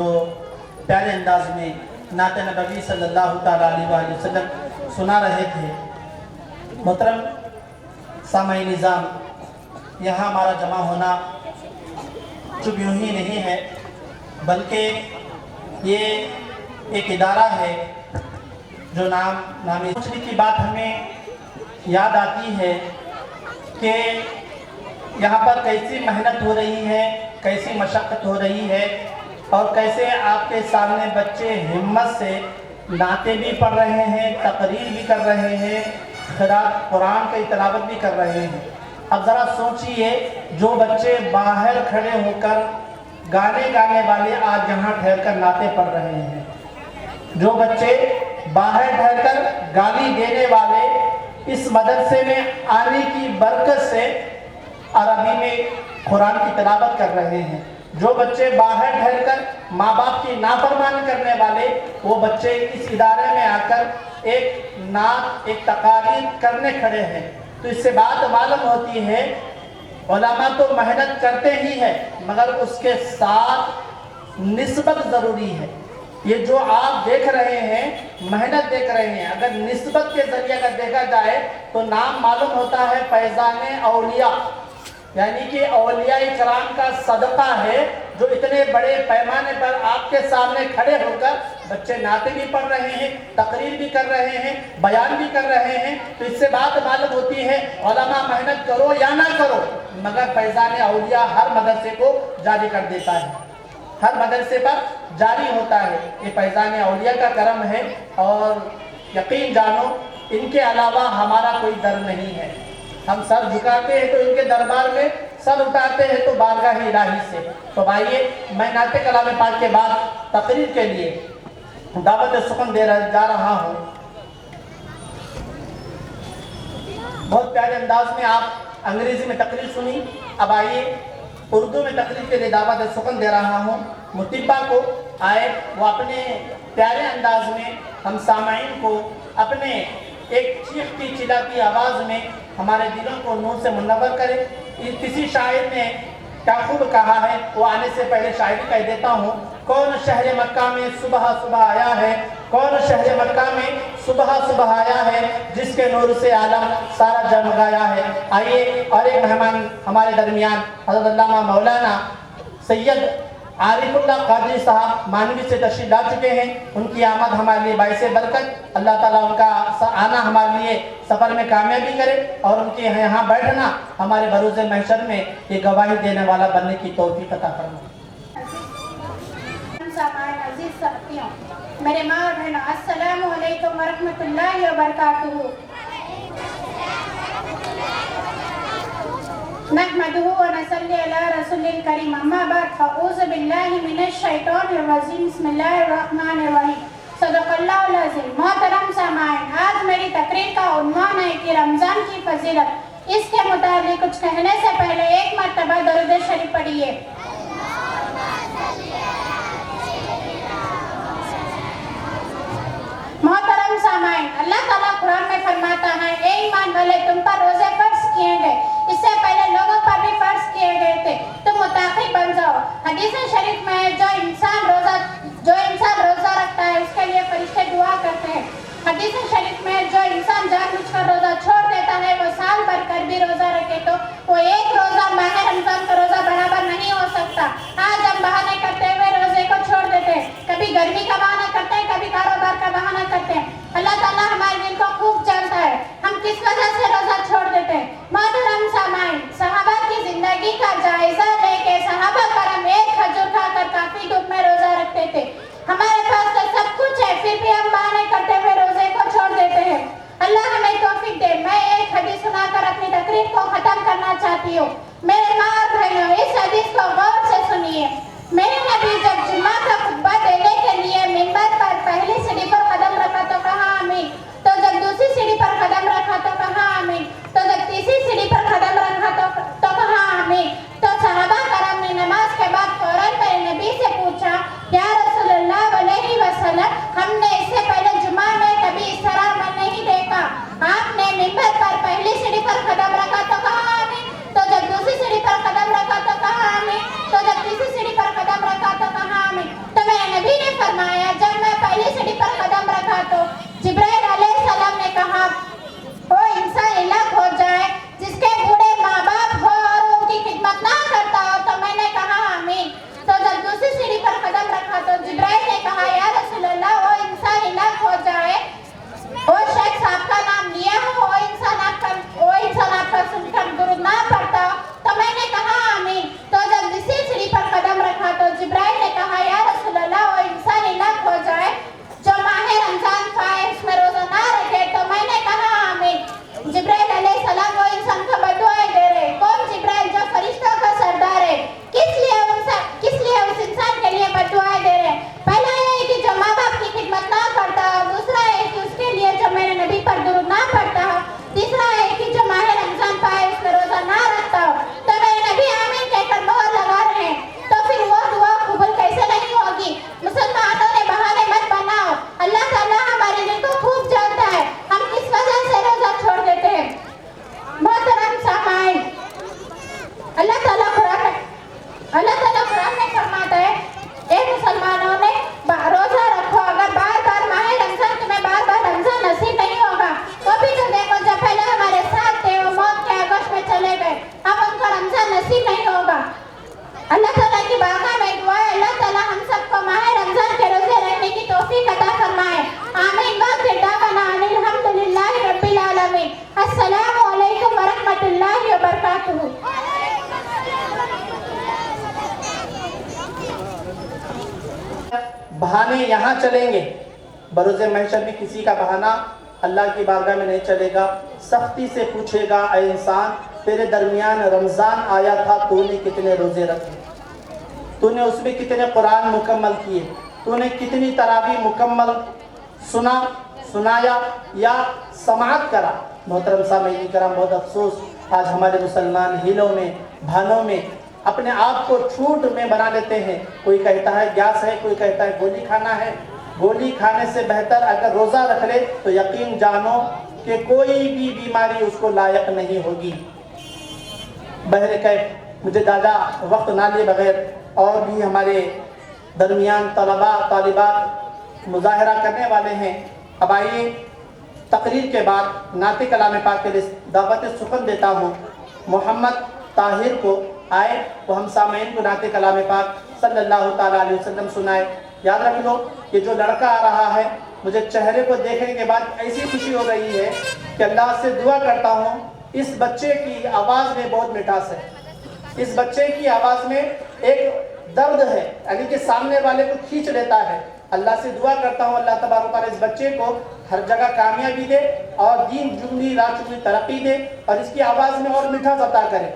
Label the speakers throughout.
Speaker 1: تو پیارے انداز میں نعت نبوی صلی اللہ تعالیٰ علیہ وسلم سنا رہے تھے۔ محترم سامعین نظام، یہاں ہمارا جمع ہونا چپ یوں ہی نہیں ہے، بلکہ یہ ایک ادارہ ہے جو نامی سوچنے کی بات ہمیں یاد آتی ہے کہ یہاں پر کیسی محنت ہو رہی ہے، کیسی مشقت ہو رہی ہے، اور کیسے آپ کے سامنے بچے ہمت سے نعتیں بھی پڑھ رہے ہیں، تقریر بھی کر رہے ہیں، قرآن کی تلاوت بھی کر رہے ہیں۔ اب ذرا سوچئے، جو بچے باہر کھڑے ہو کر گانے گانے والے آج یہاں ٹھہر کر نعتیں پڑھ رہے ہیں، جو بچے باہر ٹھہر کر گالی دینے والے اس مدرسے میں آنے کی برکت سے عربی میں قرآن کی تلاوت کر رہے ہیں، جو بچے باہر ٹھہر کر ماں باپ کی نافرمانی کرنے والے، وہ بچے اس ادارے میں آ کر ایک نعت، ایک تقاریر کرنے کھڑے ہیں۔ تو اس سے بات معلوم ہوتی ہے، علماء تو محنت کرتے ہی ہیں، مگر اس کے ساتھ نسبت ضروری ہے۔ یہ جو آپ دیکھ رہے ہیں، محنت دیکھ رہے ہیں، اگر نسبت کے ذریعے اگر دیکھا جائے تو نام معلوم ہوتا ہے فیضان اولیاء، یعنی کہ اولیاء کرام کا صدقہ ہے، جو اتنے بڑے پیمانے پر آپ کے سامنے کھڑے ہو کر بچے نعتیں بھی پڑھ رہے ہیں، تقریر بھی کر رہے ہیں، بیان بھی کر رہے ہیں۔ تو اس سے بات معلوم ہوتی ہے، علماء محنت کرو یا نہ کرو، مگر فیضان اولیاء ہر مدرسے کو جاری کر دیتا ہے، ہر مدرسے پر جاری ہوتا ہے۔ یہ فیضان اولیاء کا کرم ہے، اور یقین جانو ان کے علاوہ ہمارا کوئی در نہیں ہے۔ ہم سر جھکاتے ہیں تو ان کے دربار میں، سر اٹھاتے ہیں تو بارگاہ الہی سے۔ تو بھائیے، میں نعت کلام پاک کے بعد تقریر کے لیے دعوت سخن دے جا رہا ہوں۔ بہت پیارے انداز میں آپ انگریزی میں تقریر سنی، اب آئیے اردو میں تقریر کے لیے دعوت سخن دے رہا ہوں۔ مطیبہ کو آئے وہ اپنے پیارے انداز میں ہم سامعین کو اپنے ایک چیختی چلاتی آواز میں ہمارے دلوں کو نور سے منور کرے۔ کسی شاعر نے کیا خوب کہا ہے، وہ آنے سے پہلے شاعری کہہ دیتا ہوں۔ کون شہر مکہ میں صبح صبح آیا ہے، کون شہر مکہ میں صبح صبح آیا ہے، جس کے نور سے عالم سارا جگمگایا ہے۔ آئیے، اور ایک مہمان ہمارے درمیان حضرت علامہ مولانا سید عارف اللہ قادری صاحب مانوی سے تشریف لا چکے ہیں۔ ان کی آمد ہمارے لیے باعث برکت، اللہ تعالیٰ ان کا آنا ہمارے لیے سفر میں کامیابی کرے، اور ان کے یہاں بیٹھنا ہمارے بروز محشر میں یہ گواہی دینے والا بننے کی توفیق عطا فرمائے۔
Speaker 2: عزیز ساتھیوں، میرے ماں اور بہنوں، السلام علیکم ورحمۃ اللہ وبرکاتہ۔ نحمده ونصلي على رسول الكريم، اما بعد فاعوذ باللہ من الشیطان الرجیم، بسم اللہ الرحمن الرحیم، صدق اللہ العظیم۔ محترم سامعین، آج میری تقریر کا عنوان ہے کہ رمضان کی فضیلت۔ اس کے متعلق کچھ کہنے سے پہلے ایک مرتبہ درود شریف پڑھیے۔ محترم سامعین، اللہ تعالیٰ قرآن میں فرماتا ہے، اے ایمان والے، تم پر روزے فرض کیے گئے، اس سے پہلے لوگوں پر بھی فرض کیے گئے تھے، تم متقی بن جاؤ۔ حدیث شریف میں جو انسان روزہ رکھتا ہے، اس کے لیے فرشتے دعا کرتے ہیں۔ حدیث شریف میں جو انسان جان بوجھ کر روزہ چھوڑ دیتا ہے، وہ سال بھر کر بھی روزہ رکھے تو وہ ایک روزہ ماہ رمضان کا روزہ برابر نہیں ہو سکتا۔ آج ہم بہانے کرتے ہوئے روزے کو چھوڑ دیتے ہیں، کبھی گرمی کا بہانہ کرتے ہیں، کبھی کاروبار کا بہانہ کرتے ہیں۔ اللہ تعالیٰ ہمارے دل کو خوب جانتا ہے، ہم کس وجہ سے روزہ چھوڑ دیتے ہیں۔ محترم سامعین، صحابہ کی زندگی کا جائزہ لے کے صحابہ کرام ایک کھجور کھا کر کافی دھوپ میں روزہ رکھتے تھے۔ ہمارے پاس تو سب کچھ ہے، پھر بھی ہم بہانے کرتے ہوئے روزے کو چھوڑ دیتے ہیں۔ اللہ ہمیں توفیق دے۔ میں ایک حدیث سنا کر اپنی تقریر کو ختم کرنا چاہتی ہوں۔ रखा तो जिब्राइल अलैहिस्सलाम ने कहा वो इंसान हलाक हो जाए जिसके बूढ़े माँ बाप हो और उनकी खिदमत ना करता हो। तो मैंने कहा आमीन। तो जब दूसरी सीढ़ी पर कदम रखा तो जिब्राइल ने कहा या रसूल अल्लाह वो इंसान हलाक हो जाए, वो शख्स आपका नाम लिया हो, वो इंसान आपका सुनकर दुरूद ना पढ़ता हो। तो मैंने कहा आमीन। तो जब दूसरी सीढ़ी पर कदम रखा तो जिब्राइल ने कहा या रसूल अल्लाह वो इंसान हलाक हो जाए जो माह रमजान पाए उसमें रोजा ना रखे। तो मैंने कहा आमीन। जिब्राइल अलैहिस्सलाम वो इंसान को बदुआएं दे रहे। कौन जिब्राइल? जो फरिश्तों का सरदार है। किस लिए उस इंसान के लिए बदुआएं दे रहे? पहला ये है कि जो माँ बाप की खिदमत ना करता हो, दूसरा है कि उसके लिए जो मेरे नबी पर दुरूद ना पढ़ता हो, तीसरा है कि जो माह रमजान पाए उसमें रोजा ना रखता हो। तो मेरे नबी आमीन कहकर मोहर लगा रहे हैं। तो फिर वो दुआ कबूल कैसे नहीं होगी? मुसलमानों ने बहाने मत बनाओ। अल्लाह ताला हमारे दिल को खूब जानता है, हम किस वजह से रोजा छोड़ देते हैं। मोहतरम सामाईन, अल्लाह ताला कुरान में फरमाता है ए मुसलमानों ने रोजा रखो। अगर बार माह रमजान तुम्हें बार रमजान नसीब नहीं होगा, वो भी तो देखो जो पहले हमारे साथ थे वो मौत के आगोश में चले गए, अब उनको रमजान नसीब नहीं होगा। अल्लाह ताला की बारगाह में दुआ है अल्लाह ताला हम सबको माह रमजान के रोजे रखने की तौफीक अता फरमाए। आमीन। वाखिर दावाना अनिल हम्दुलिल्लाहि रब्बिल आलमीन। अस्सलामु अलैकुम व रहमतुल्लाहि व बरकातुहू।
Speaker 1: बहाने यहाँ चलेंगे, बरोज़े महशर भी किसी का बहाना अल्लाह की बारगाह में नहीं चलेगा। सख्ती से पूछेगा ऐ इंसान तेरे दरमियान रमज़ान आया था, तूने कितने रोज़े रखे, तूने उसमें कितने कुरान मुकम्मल किए, तूने कितनी तरावी मुकम्मल सुनाया या समाअत करा। मोहतरम सामीन करम, बहुत अफसोस आज हमारे मुसलमान हिलों में भानों में अपने आप को छूट में बना लेते हैं। कोई कहता है गैस है, कोई कहता है गोली खाना है। गोली खाने से बेहतर अगर रोज़ा रख ले तो यकीन जानो कि कोई भी बीमारी उसको लायक नहीं होगी। बहर कैफ मुझे ज़्यादा वक्त ना लिए बगैर और भी हमारे दरमियान तलबा तालिबात मुजाहरा करने वाले हैं। अब आइए तकरीर के बाद नाते कलाम पाक के लिए दावत सुखन देता हूँ मोहम्मद ताहिर को। आए वो हम सामईन को नाते कलाम पाक सल्लल्लाहु ताला अलैहि वसल्लम सुनाए। याद रख लो कि जो लड़का आ रहा है, मुझे चेहरे को देखने के बाद ऐसी खुशी हो रही है कि अल्लाह से दुआ करता हूँ इस बच्चे की आवाज़ में बहुत मिठास है, इस बच्चे की आवाज़ में एक दर्द है, यानी कि सामने वाले को खींच लेता है। अल्लाह से दुआ करता हूँ अल्लाह तबारक व तआला इस बच्चे को हर जगह कामयाबी दे और दीन जुगनी रात जुगनी तरक्की दे और इसकी आवाज़ में और मिठास अता करे।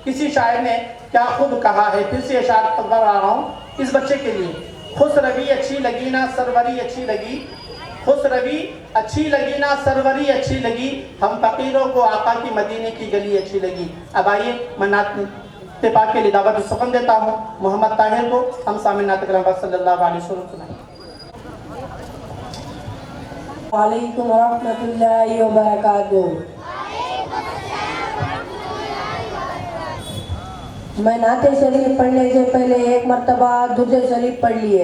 Speaker 1: किसी शायर ने क्या खूब कहा है, फिर से इशारा पढ़ रहा हूँ इस बच्चे के लिए। खुश रवि अच्छी लगी ना सरवरी अच्छी लगी, खुश रवि अच्छी लगी ना सरवरी अच्छी लगी, हम फकीरों को आका की मदीने की गली अच्छी लगी। अब आइए मैं नाते पाक के लिए दावत सुखन देता हूँ मोहम्मद ताहिर को। हम सामने नाते कलाम पाक सल्लल्लाहु अलैहि वसल्लम सुनाएं।
Speaker 3: वालेकुम रहमतुल्लाहि व बरकातुहू। मैं नाते शरीफ पढ़ने से पहले एक मर्तबा दुरूद शरीफ पढ़ लिए।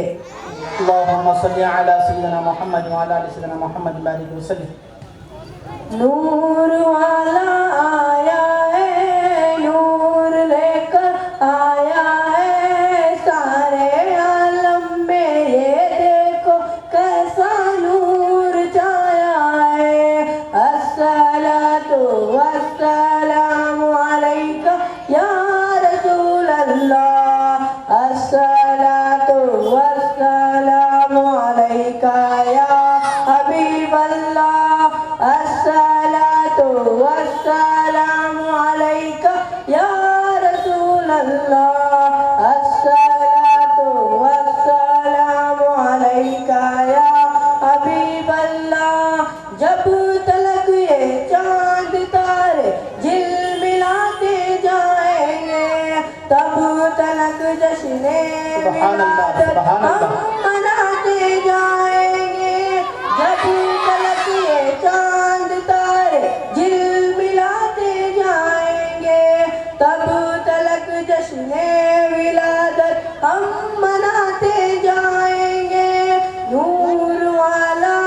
Speaker 1: अल्लाहुम्मा सल्ली अला सय्यिदिना मुहम्मद व अला आलि सय्यिदिना मुहम्मद बारिक वसल्लम।
Speaker 3: नूर वाला आया है, नूर लेकर आया है, सारे आलम में ये देखो कैसा नूर छाया है। अस्सलातु वस्सलामु अलैका या रसूल अल्लाह, अस्सलातु वस्सलामु अलैका या हबीब अल्लाह, अस्सलातु वस्सलामु अलैका या रसूल अल्लाह, अस्सलातु वस्सलामु अलैका या हबीब अल्लाह। जब तलक ये चांद तारे झिलमिलाते जाएंगे, तब तलक जश्ने विलादत हम मनाते जाएंगे। जब तलक ये चांद तारे झिलमिलाते जाएंगे, तब तलक जश्ने विलादत हम मनाते जाएंगे। नूर वाला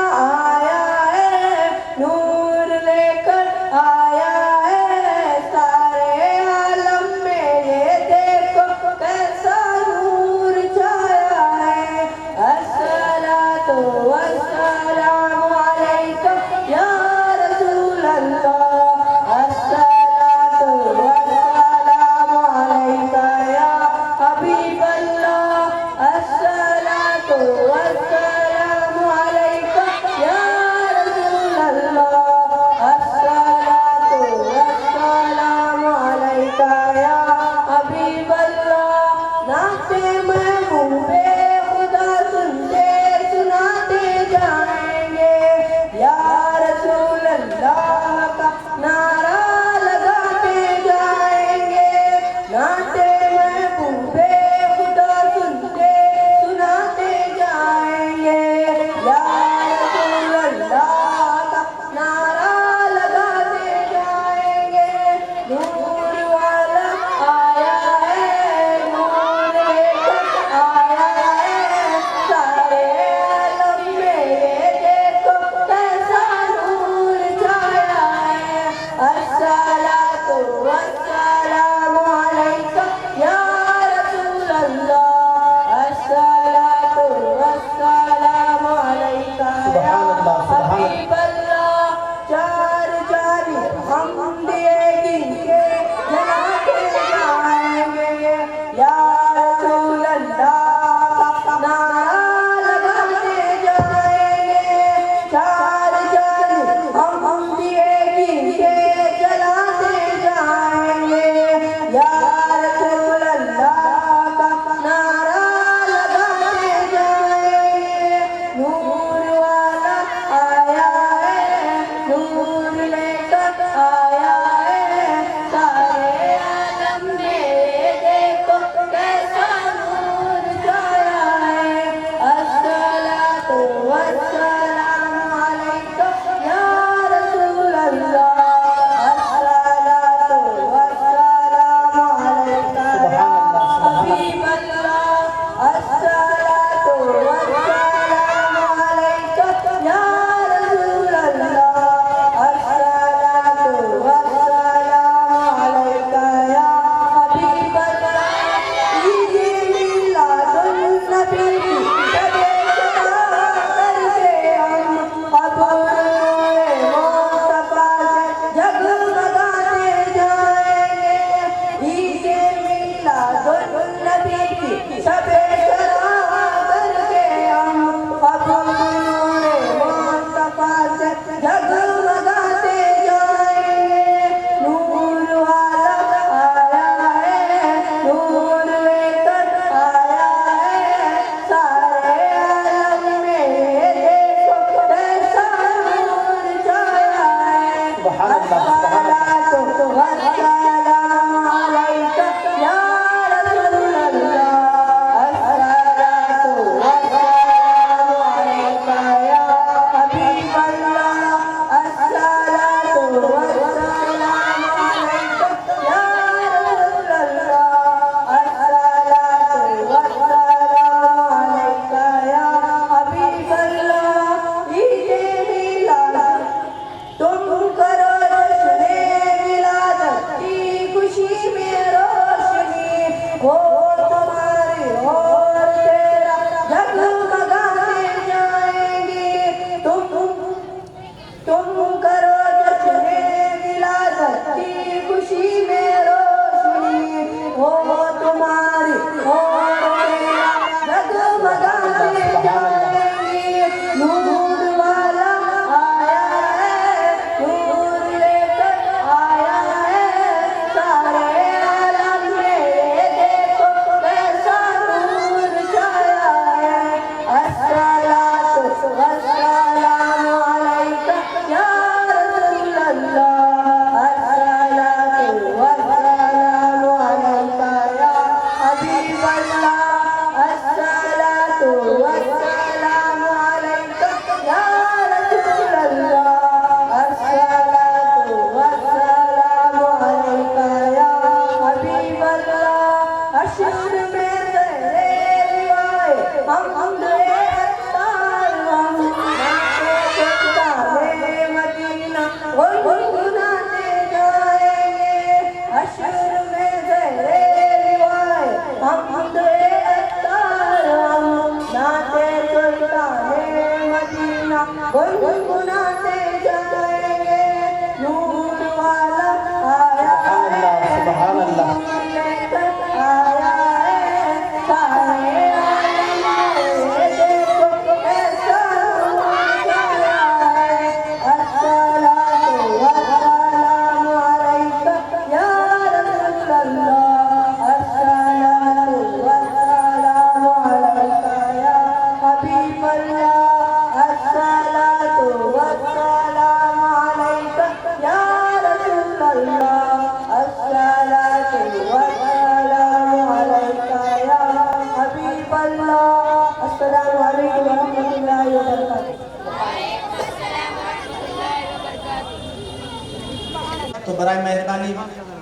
Speaker 1: तो बराए मेहरबानी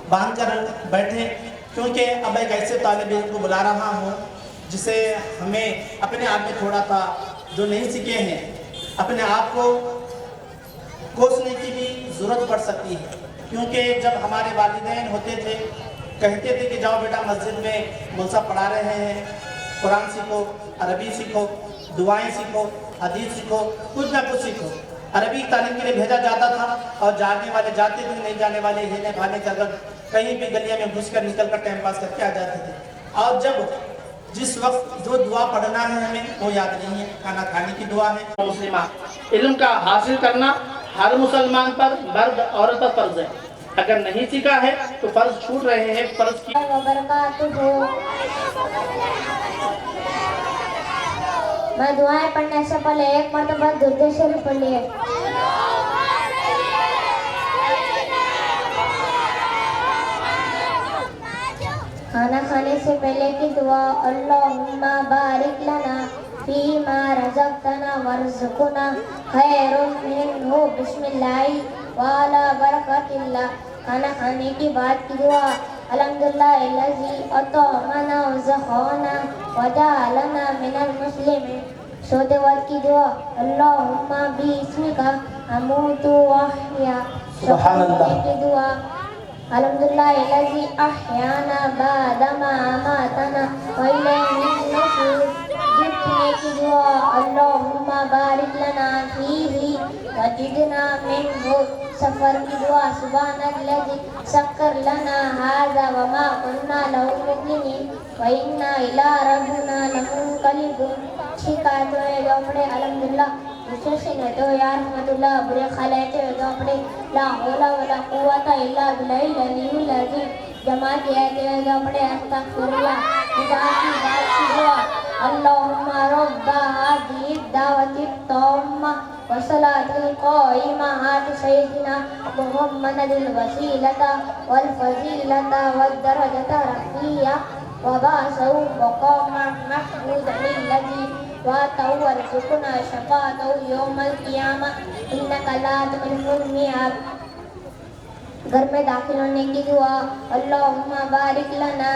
Speaker 1: बांध कर बैठे, क्योंकि अब एक ऐसे तालिब इल्म को बुला रहा हूँ जिसे हमें अपने आप में थोड़ा सा जो नहीं सीखे हैं अपने आप को कोसने की भी ज़रूरत पड़ सकती है। क्योंकि जब हमारे वालिदैन होते थे कहते थे कि जाओ बेटा मस्जिद में मौसा पढ़ा रहे हैं, कुरान सीखो, अरबी सीखो, दुआएं सीखो, हदीस सीखो, कुछ ना कुछ सीखो। अरबी तालीम के लिए भेजा जाता था और जाने वाले जाते थे, नहीं जाने वाले हिलने भागने से अगर कहीं भी गलिया में घुस कर निकल कर टाइम पास करके आ जाते थे। और जब जिस वक्त जो दुआ पढ़ना है हमें वो याद नहीं है, खाना खाने की दुआ है। मुस्लिमा इल्म का हासिल करना हर मुसलमान पर मर्द औरत पर फर्ज है। अगर नहीं सीखा है तो फर्ज छूट रहे हैं। फर्ज की
Speaker 4: मैं दुआएं पढ़ने से पहले एक मरतबा दुरूद शरीफ पढ़ लिए। खाना खाने से पहले की दुआ अल्लाहुम्मा बारिक लना फीमा रज़क़तना वरज़ुक़ना खैरुम मिन्हु बिस्मिल्लाहि वाला बरकतिल्लाह। खाना खाने के बाद की दुआ अल्हम्दुलिल्लाहिल्लज़ी अतअमना वज़क़ाना वजअलना मिनल मुस्लिमीन। सोते वक्त की दुआ अल्लाहुम्मा बिस्मिका अमूतु व अहया।
Speaker 1: सुभान अल्लाह
Speaker 4: की दुआ अल्हम्दुलिल्लाहिल्लज़ी अहयाना बअदमा अमातना व इलैहिन नशूर। जितने की दुआ अल्लाहुम्मा बारिक लना फीही वजिदना मिन्हु। सफर की दुआ सुब्हानल्लज़ी सख्खर लना हाज़ा व मा कुन्ना लहु मुक़रिनीन व इन्ना इला रब्बिना लमुनक़लिबून। शिकायत है जो पढ़े अल्हम्दुलिल्लाह, विशेषण है तो या रहमतुल्लाह, बुरे ख्यालात है जो पढ़े ला हौला वला कुव्वता इल्ला बिल्लाहिल अलीयुल अज़ीम। जमात है जो पढ़े अस्तगफिरुल्लाह। खुदा की बात की दुआ अल्लाहुम्मा रब्बा हाज़िहि दावति ताम्मा व सलातिल क़ाइमा आति सय्यिदिना मुहम्मदिल वसीलता वल फज़ीलता वद दरजता रफ़ीआ व बअसहु मक़ामन महमूदल्लज़ी वअतहु वरज़ुक़ना शफ़ाअतहु यौमल क़ियामह इन्नका ला तुख़्लिफ़ुल मिआद। घर में दाखिल होने की दुआ अल्लाहुम्मा बारिक लना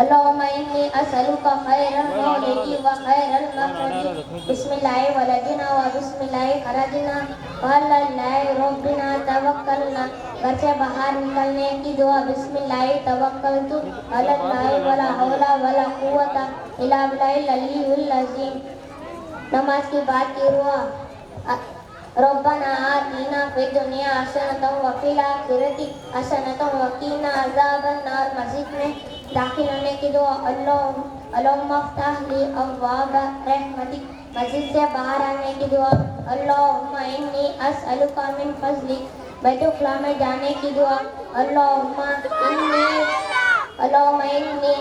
Speaker 4: अल्लाहुम्मा इन्नी असअलुका खैरल मौलिदी व खैरल मखरजी बिस्मिल्लाहि वलजना व बिस्मिल्लाहि खरजना व अल्लाहि रब्बिना तवक्कलना। घर से बाहर निकलने की दुआ बिस्मिल्लाहि तवक्कलतु अल्लाहि वला हौला वला कुव्वता इल्ला बिल्लाहिल अलीयुल अज़ीम। नमाज की बात की दुआ रब्बना आतिना फिद दुनिया हसनतन व फिल आखिरति हसनतन व क़िना अज़ाबन नार। मस्जिद में दाखिल होने की दुआ अल्लाहुम्मा अफ्ताह ली अब्वाब रहमतिक, मस्जिद से बाहर आने की दुआ, अल्लाहुम्मा इन्नी अस्अलुका मिन फज़लिक, बैतुल में जाने की दुआ, अल्लाहुम्मा इन्नी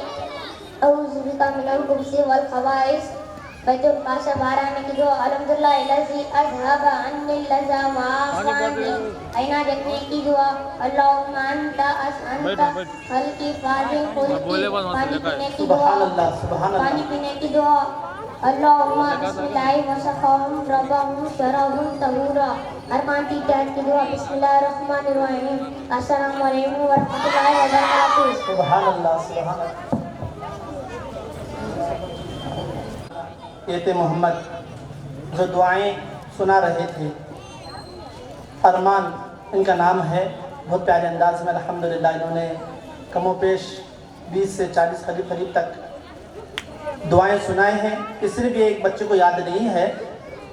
Speaker 4: अऊज़ु बिका मिनल खुब्सी वल खबाइस, बैतुल से बाहर आने की दुआ, अल्हम्दुलिल्लाह इल्लज़ी अज़हबा अन्निल लज़ा वाफ़ानी, आईना देखने की दुआ, अल्लाहुम्मा अंता खल्क़ी फाज़िल खुल्क़ी, पानी पीने की दुआ,
Speaker 1: सुभान अल्लाह, सुभान अल्लाह।
Speaker 4: पानी पीने की दुआ, अल्लाहुम्मा बिस्मिल्लाहि व सक़ाहुम रब्बहुम शरहुम तहूरा, अरकान की तहत की दुआ, बिस्मिल्लाहिर्रहमानिर्रहीम, अस्सलामु अलैकुम व रहमतुल्लाहि व बरकातुहू।
Speaker 1: सुभान अल्लाह, सुभान अल्लाह। ये थे मोहम्मद जो दुआएं सुना रहे थे। अरमान इनका नाम है। बहुत प्यारे अंदाज में अल्हम्दुलिल्लाह इन्होंने कमोपेश 20 से 40 करीब तक दुआएं सुनाए हैं। इसलिए भी एक बच्चे को याद नहीं है।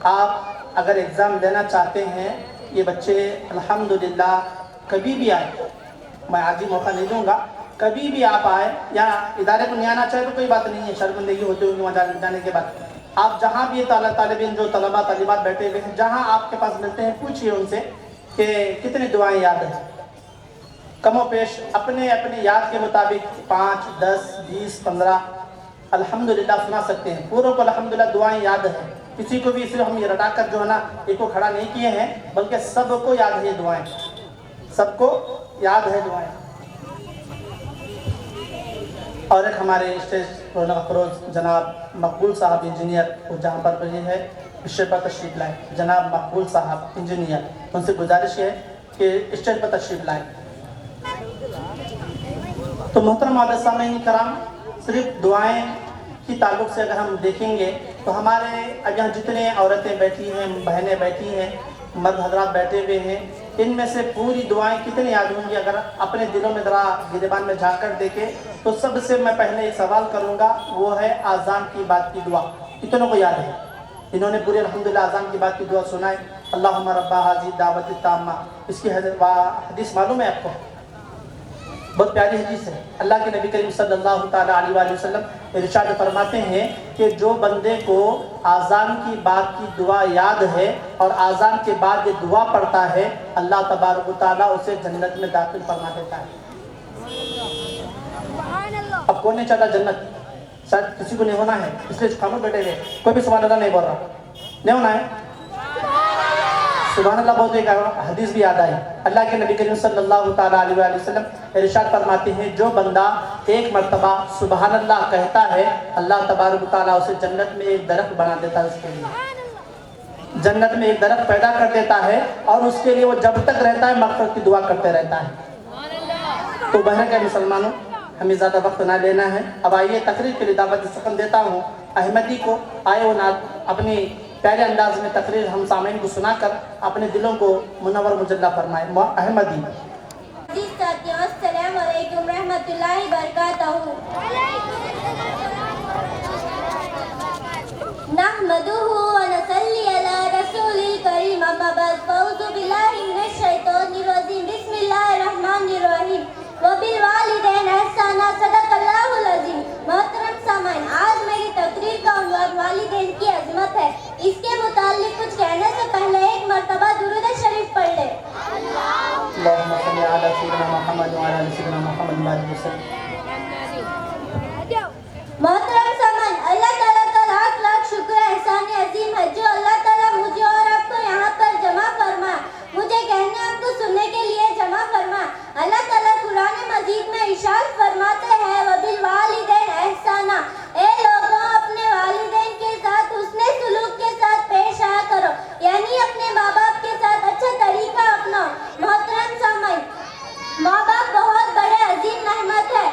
Speaker 1: आप अगर एग्ज़ाम देना चाहते हैं, ये बच्चे अल्हम्दुलिल्लाह कभी भी आए, मैं आज ही मौका नहीं दूंगा, कभी भी आप आए या इदारे को नहीं आना चाहे तो कोई बात नहीं है, शर्मिंदगी होती होगी वहाँ जाने के बाद। आप जहाँ भी तालिबीन जो तलबा तालिबात बैठे हुए हैं, जहाँ आपके पास मिलते हैं, पूछिए उनसे कि कितनी दुआएं याद हैं। कमो पेश अपने अपने याद के मुताबिक 5, 10, 20, 15 अल्हम्दुलिल्लाह सुना सकते हैं। पूरों को अल्हम्दुलिल्लाह दुआएं याद है। किसी को भी इसलिए हम ये रटा कर जो है ना एक को खड़ा नहीं किए हैं, बल्कि सबको याद है ये दुआएं, सबको याद है दुआएं। और एक हमारे स्टेज रौनक अफरोज जनाब मकबूल साहब इंजीनियर, वो जहाँ पर ये है स्टेज पर तशरीफ लाए, जनाब मकबूल साहब इंजीनियर, उनसे गुजारिश है कि स्टेज पर तशरीफ लाएँ। तो मोहतरम सामीन कराम, सिर्फ दुआएं की ताल्लुक से अगर हम देखेंगे तो हमारे अब यहाँ जितने औरतें बैठी हैं, बहनें बैठी हैं, मर्द हजरात बैठे हुए हैं, इनमें से पूरी दुआएं कितनी याद होंगी अगर अपने दिलों में ज़रा गिरबान में झाँक कर देखें तो सबसे मैं पहले एक सवाल करूँगा, वो है आज़ान की बात की दुआ। कितनों को याद है? इन्होंने पूरे अल्हम्दुलिल्लाह आज़ान की बात की दुआ सुनाई, अल्लाहुम्मा रब्बा हाज़िही दावत ताम्मा। इसकी हदीस मालूम है आपको? बहुत प्यारी हदीस है। अल्लाह के नबी करीम सल्लल्लाहु ताला अलैहि वसल्लम इरशाद फरमाते हैं कि जो बंदे को आज़ान की बात की दुआ याद है और आज़ान के बाद ये दुआ पढ़ता है, अल्लाह तबारक व तआला उसे जन्नत में दाखिल फरमा देता है। अब कौन नहीं चाहता जन्नत? शायद किसी को नहीं होना है, इसलिए खामोश बैठे हुए, कोई भी सुभान अल्लाह नहीं बोल रहा, नहीं होना है। सुभान अल्लाह बोलते एक हदीस भी याद आई। अल्लाह के नबी करीम सल्लल्लाहु ताला अलैहि वसल्लम इरशाद फरमाते हैं, जो बंदा एक मर्तबा सुभान अल्लाह कहता है, अल्लाह तबारक व तआला उसे जन्नत में एक दरख्त बना देता है, उसके लिए जन्नत में एक दरख्त पैदा कर देता है और उसके लिए वो जब तक रहता है मग़फ़िरत की दुआ करते रहता है। तो बहन के मुसलमानों, हमें ज़्यादा वक्त ना लेना है। अब आइए तकरीर के लिए दावत सुकन देता हूँ अहमदी को। आए वो ना अपनी प्यारे अंदाज में तकरीर हम सामीन को सुनाकर अपने दिलों को मुनव्वर मुजल्ला फरमाए। अहमदी
Speaker 4: अस्सलामु अलैकुम रहमतुल्लाहि बरकातहू। नहमदुहु व नसल्ली अला रसूलिल करीम, अम्मा बाद, फ़अऊज़ु बिल्लाहि मिनश शैतानिर रजीम, बिस्मिल्लाहिर रहमानिर रहीम, व बिल वालिदैन एहसाना, सदक़ल्लाहुल अज़ीम। मोहतरम सामीन, आज मेरी तकरीर का उन्वान वालिदैन की अज़मत है। इसके मुताल्लिक कुछ कहने से पहले एक मर्तबा दुरूद शरीफ पढ़ ले।
Speaker 1: अल्लाहुम्मा सल्ली अला सय्यिदिना मुहम्मद व अला आलि सय्यिदिना मुहम्मद बारिक वसल्लम।
Speaker 4: मोहतरम सामीन, अल्लाह ताला का लाख लाख शुक्र एहसान अजीम है जो अल्लाह ताला मुझे और आपको यहाँ पर जमा फरमा, मुझे कहने आपको सुनने के लिए जमा फरमा। अल्लाह ताला कुरान मजीद में इरशाद फरमाते हैं, वबिल वालिदैन एहसाना, ए लोगों अपने वालिदैन के साथ हुस्ने सुलूक के साथ पेश आया करो, यानी अपने माँ बाप के साथ अच्छा तरीका अपनाओ। मोहतरम सामीन, माँ बाप बहुत बड़े अजीम रहमत है।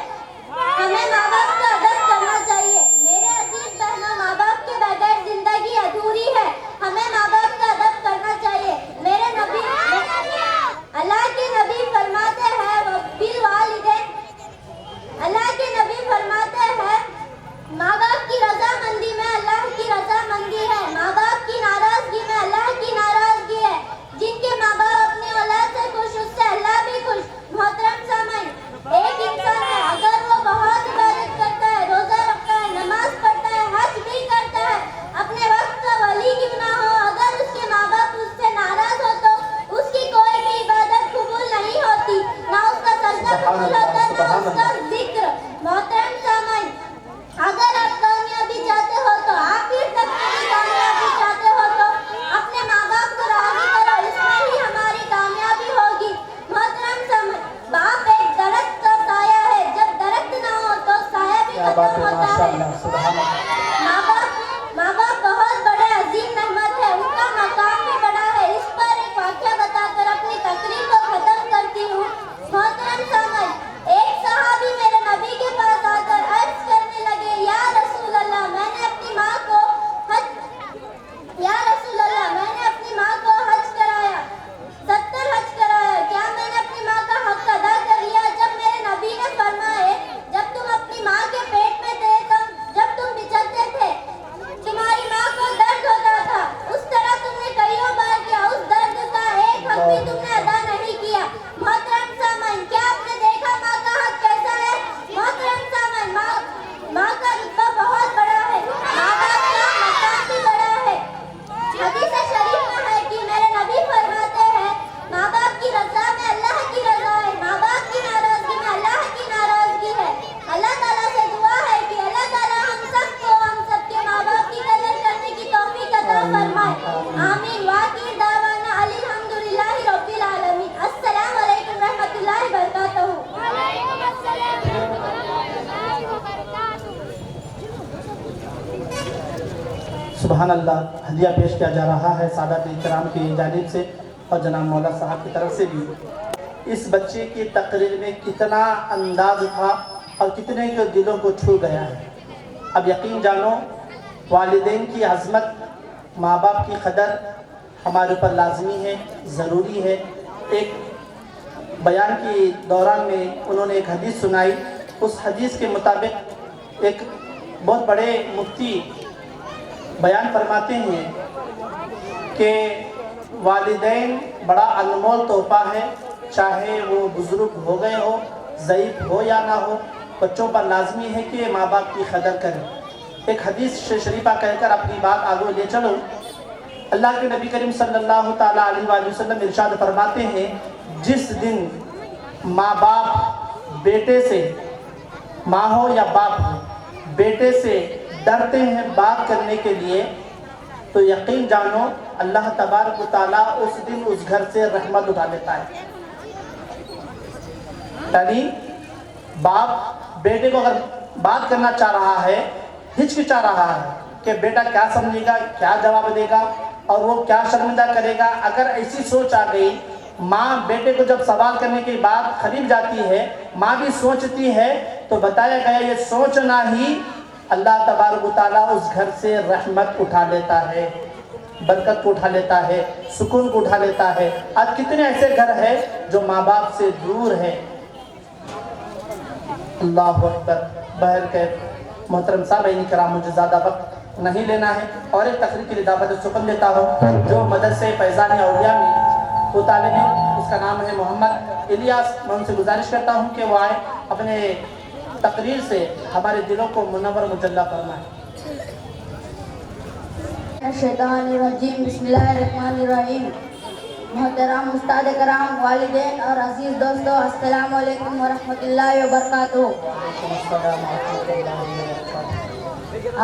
Speaker 1: سبحان اللہ ہدیہ پیش کیا جا رہا ہے سادات اکرام کی جانب سے اور جناب مولا صاحب کی طرف سے بھی۔ اس بچے کی تقریر میں کتنا انداز تھا اور کتنے کے دلوں کو چھو گیا ہے۔ اب یقین جانو والدین کی عظمت، ماں باپ کی قدر ہمارے اوپر لازمی ہے، ضروری ہے۔ ایک بیان کے دوران میں انہوں نے ایک حدیث سنائی، اس حدیث کے مطابق ایک بہت بڑے مفتی بیان فرماتے ہیں کہ والدین بڑا انمول تحفہ ہے، چاہے وہ بزرگ ہو گئے ہو، ضعیف ہو یا نہ ہو، بچوں پر لازمی ہے کہ ماں باپ کی قدر کریں۔ ایک حدیث شریفہ کہہ کر اپنی بات آگے لے چلو۔ اللہ کے نبی کریم صلی اللہ تعالیٰ علیہ وآلہ وسلم ارشاد فرماتے ہیں، جس دن ماں باپ بیٹے سے، ماں ہو یا باپ ہو، بیٹے سے ڈرتے ہیں بات کرنے کے لیے، تو یقین جانو اللہ تبارک و تعالیٰ اس دن اس گھر سے رحمت اٹھا لیتا ہے۔ یعنی باپ بیٹے کو اگر بات کرنا چاہ رہا ہے، ہچکچا رہا ہے کہ بیٹا کیا سمجھے گا، کیا جواب دے گا اور وہ کیا شرمندہ کرے گا، اگر ایسی سوچ آ گئی، ماں بیٹے کو جب سوال کرنے کی بات قریب جاتی ہے، ماں بھی سوچتی ہے، تو بتایا گیا یہ سوچنا ہی اللہ تبارک و تعالیٰ اس گھر سے رحمت اٹھا لیتا ہے، برکت کو اٹھا لیتا ہے، سکون کو اٹھا لیتا ہے۔ آج کتنے ایسے گھر ہیں جو ماں باپ سے دور ہے۔ اللہ اکبر۔ بہر کے محترم سامعین کرام، مجھے زیادہ وقت نہیں لینا ہے اور ایک تقریر کے لیے دعوت سکن دیتا ہوں جو مدرسے فیضان اولیاء میں وہ طالب ہیں، اس کا نام ہے محمد الیاس۔ میں ان سے گزارش کرتا ہوں کہ وہ آئے اپنے تقریر سے ہمارے دلوں کو منور مجلہ فرمائیں۔
Speaker 5: الشیطان الرجیم، بسم اللہ الرحمن الرحیم۔ محترم استاد کرام، والدین اور عزیز دوستو، السلام علیکم ورحمۃ اللہ وبرکاتہ۔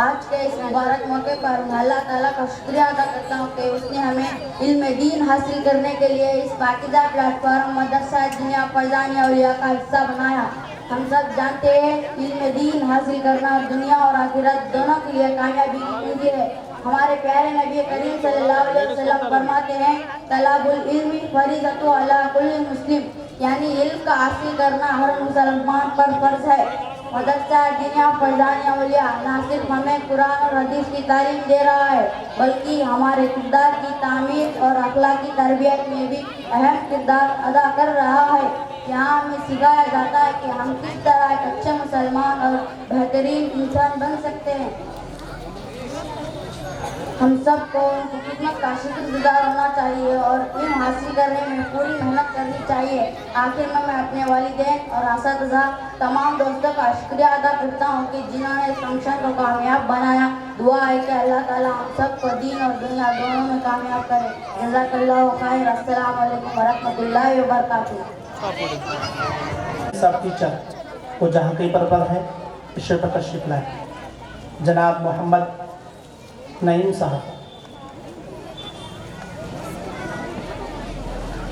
Speaker 5: آج کے اس مبارک موقع پر میں اللہ تعالیٰ کا شکریہ ادا کرتا ہوں کہ اس نے ہمیں علم دین حاصل کرنے کے لیے اس پاکیزہ پلیٹ فارم مدرسہ دنیا فیضان اولیاء کا حصہ بنایا۔ ہم سب جانتے ہیں علم دین حاصل کرنا دنیا اور آخرت دونوں کے لیے کامیابی کی کنجی ہے۔ ہمارے پیارے نبی کریم صلی اللہ علیہ وسلم فرماتے ہیں، طلب العلم فریضۃ علی کل مسلم، یعنی علم کا حاصل کرنا ہر مسلمان پر فرض ہے۔ مدرسہ دنیا فیضان اولیاء نہ صرف ہمیں قرآن اور حدیث کی تعلیم دے رہا ہے بلکہ ہمارے کردار کی تعمیر اور اخلاقی تربیت میں بھی اہم کردار ادا کر رہا ہے۔ یہاں ہمیں سکھایا جاتا ہے کہ ہم کس طرح ایک اچھے مسلمان اور بہترین انسان بن سکتے ہیں۔ ہم سب کو ان کی خدمت کا شکر گزار ہونا چاہیے اور علم حاصل کرنے میں پوری محنت کرنی چاہیے۔ آخر میں اپنے والدین اور اساتذہ تمام دوستوں کا شکریہ ادا کرتا ہوں کہ جنہوں نے اس فنکشن کو کامیاب بنایا۔ دعا ہے کہ اللہ تعالیٰ ہم سب کو دین اور دنیا دونوں میں کامیاب کرے۔ جزاک اللہ خیر۔ السلام علیکم ورحمۃ اللہ وبرکاتہ۔
Speaker 1: سب ٹیچر وہ جہاں کہیں پر ہے اشرف پر تشریف لائے، جناب محمد نعیم صاحب۔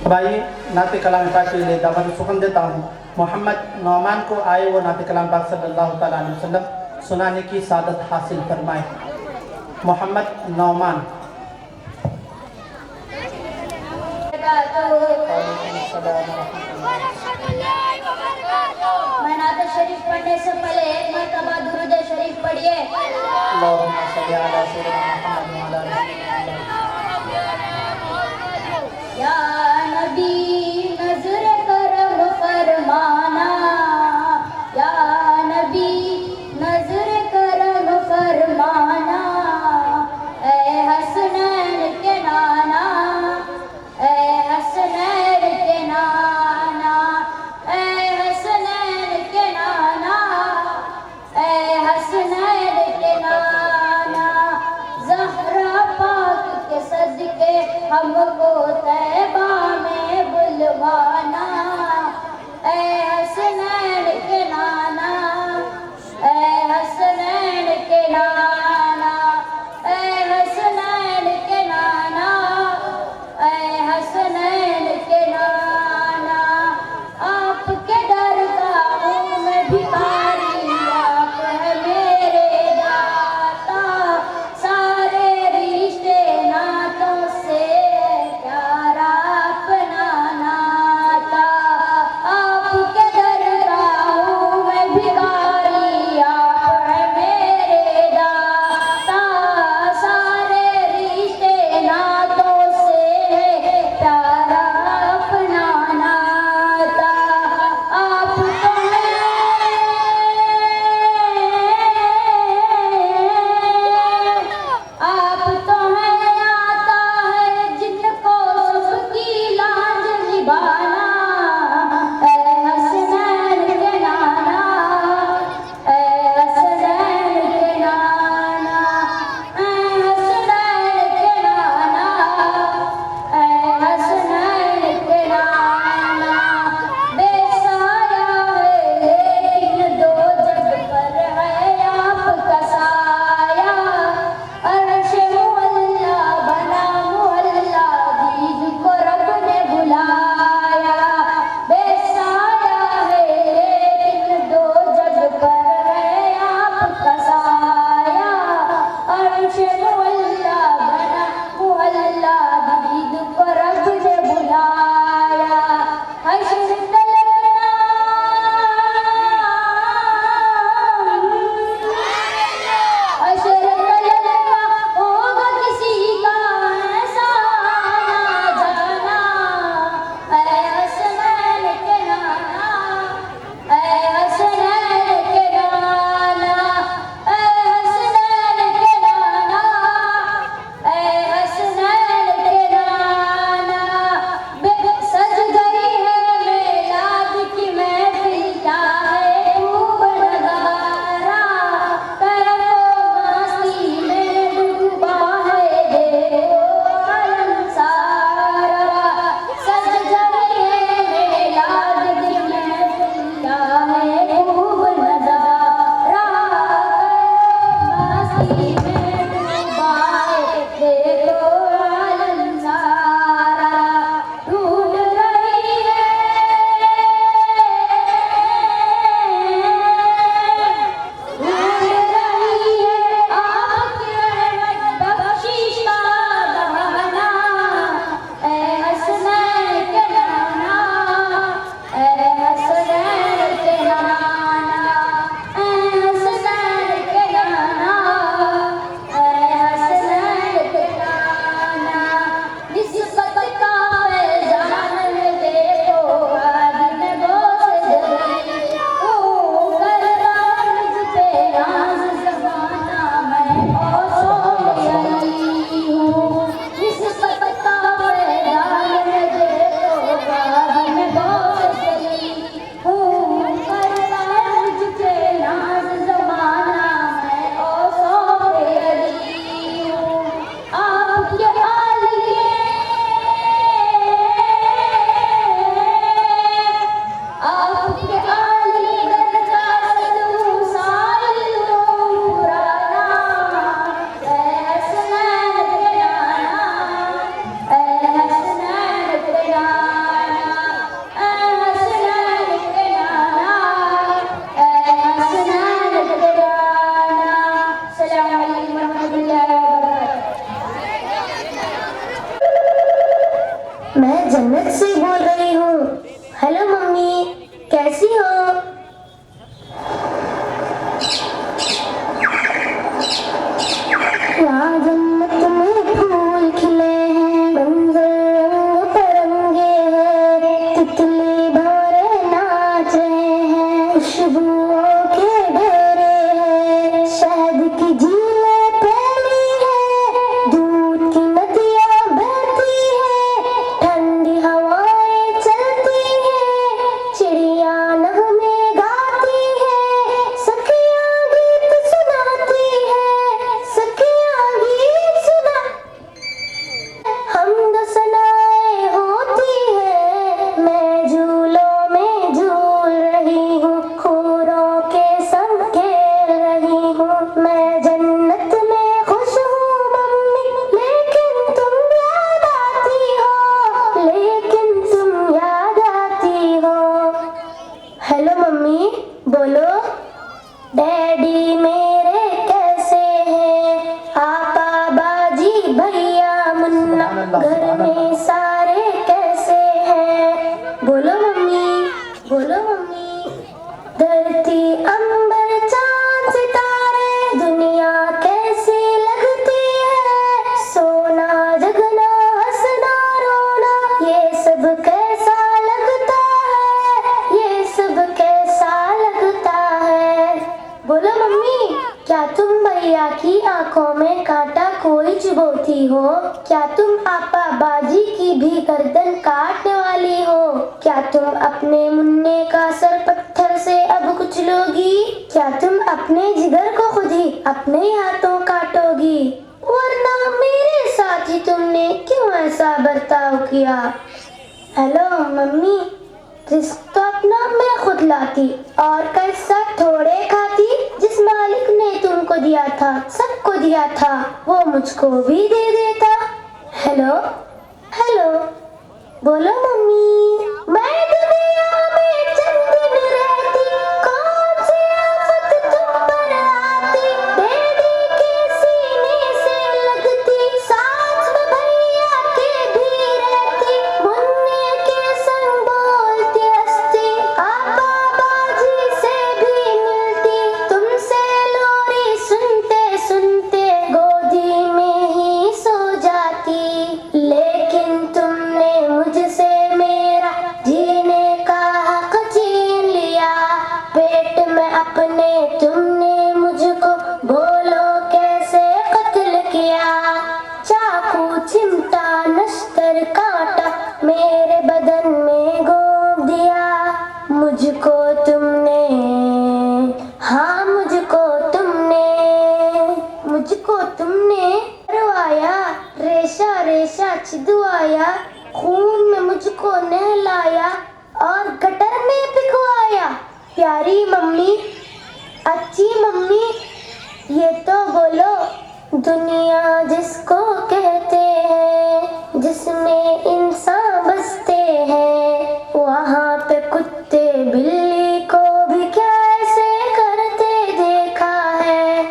Speaker 1: اب آئیے نعت کلام پاک کے لیے دعوت سخن دیتا ہوں۔ محمد نعمان کو آئے وہ نعت کلام پاک صلی اللہ تعالیٰ علیہ وسلم سنانے کی سعادت حاصل فرمائے۔ محمد نعمان۔
Speaker 4: میں نعت شریف پڑھنے سے پہلے ایک مرتبہ درود شریف پڑھیے۔
Speaker 1: اللہم صلی علی سیدنا محمد وعلی آلہ۔
Speaker 4: یا نبی نظر کرم فرمانا، یا نبی نظر کرم فرمانا، اے حسنین کے نانا، اے حسنین کے نانا، اے حسنین کے نانا، اے حسنین کے نانا، زہرا پاک کے صدقے ہم کو طیبہ میں بلوانا، اے حسنین کے نانا، اے حسنین کے نانا، اے حسنین کے نانا، اے حسنین کے نانا، آپ کے درگاہوں میں بھکاری، آپ ہے میرے داتا، سارے میں جنت سے بول رہی ہوں. ہیلو ممی، کیسی ہو؟ یہاں جنت میں پھول کھلے ہیں، منظر رنگ برنگے ہیں، تتلی بھورے ناچ رہے ہیں، خوشبوؤں کے ڈھیرے ہیں، شہد کی جھیلیں پھیلی ہیں، دودھ کی ندیاں بہتی ہیں، ٹھنڈی ہوائیں چلتی ہیں، چڑیاں نغمے گاتی ہیں، سکھیاں گیت سناتی ہیں، سکھیاں گیت سنا حمد ثنائیں ہوتی ہیں. میں جھولوں میں جھول رہی ہوں، حوروں کے سنگ کھیل رہی ہوں. میں جنت میں خوش ہوں ممی، لیکن تم یاد آتی ہو، لیکن تم یاد آتی ہو. ہیلو ممی، بولو. ڈیڈی میرے کیسے ہیں؟ آپا، باجی، بھیا، منا، گھر میں سارے کیسے ہیں؟ بولو ممی، بولو ممی. دھرتی، عنبر، چاند، ستارے، دنیا کیسی لگتی ہے؟ سونا، جگنا، ہنسنا، رونا، یہ سب کیسا لگتا ہے؟ یہ سب کیسا لگتا ہے؟ بولو ممی، کیا تم بھیا کی آنکھوں میں کانٹا کوئی چبھوتی ہو؟ کیا تم آپا باجی کی بھی گردن کاٹنے والی ہو؟ کیا تم اپنے منع کا سر پتھر سے اب کچلو گی؟ کیا تم اپنے جگر کو خود ہی اپنے ہاتھوں کاٹو گی؟ ورنہ میرے ساتھ ہی تم نے کیوں ایسا برتاؤ کیا؟ ہیلو ممی، رزق تو اپنا میں خود لاتی، اور کا حصہ تھوڑے کھاتی. جس مالک نے تم کو دیا تھا، سب کو دیا تھا، وہ مجھ کو بھی دے دیتا. ہیلو ہیلو، بولو ممی. میں دنیا میں چند دن رہتی، کون سی آفت تم پر آتی؟ ڈیڈی کے سینے سے لگتی، ساتھ میں بھیا کے بھی رہتی، منع کے سنگ بولتی ہستی، آپا باجی سے بھی ملتی، تم سے لوری سنتے سنتے گودی میں ہی سو جاتی. لیکن تم نے مجھ سے میرا جینے کا حق چھین لیا. پیٹ میں اپنے تم نے مجھ کو بولو کیسے قتل کیا؟ چاقو، چمٹا، نشتر، کانٹا میرے بدن میں گھونپ دیا. مجھ کو تم نے، ہاں مجھ کو تم نے کروایا، ریشہ ریشہ چھدوایا، خون میں مجھ کو نہلایا اور گٹر میں پھکوایا. پیاری ممی، اچھی ممی، یہ تو بولو. دنیا جس کو کہتے ہیں، جس میں انسان بستے ہیں، وہاں پہ کتے بلی کو بھی کیسے کرتے دیکھا ہے.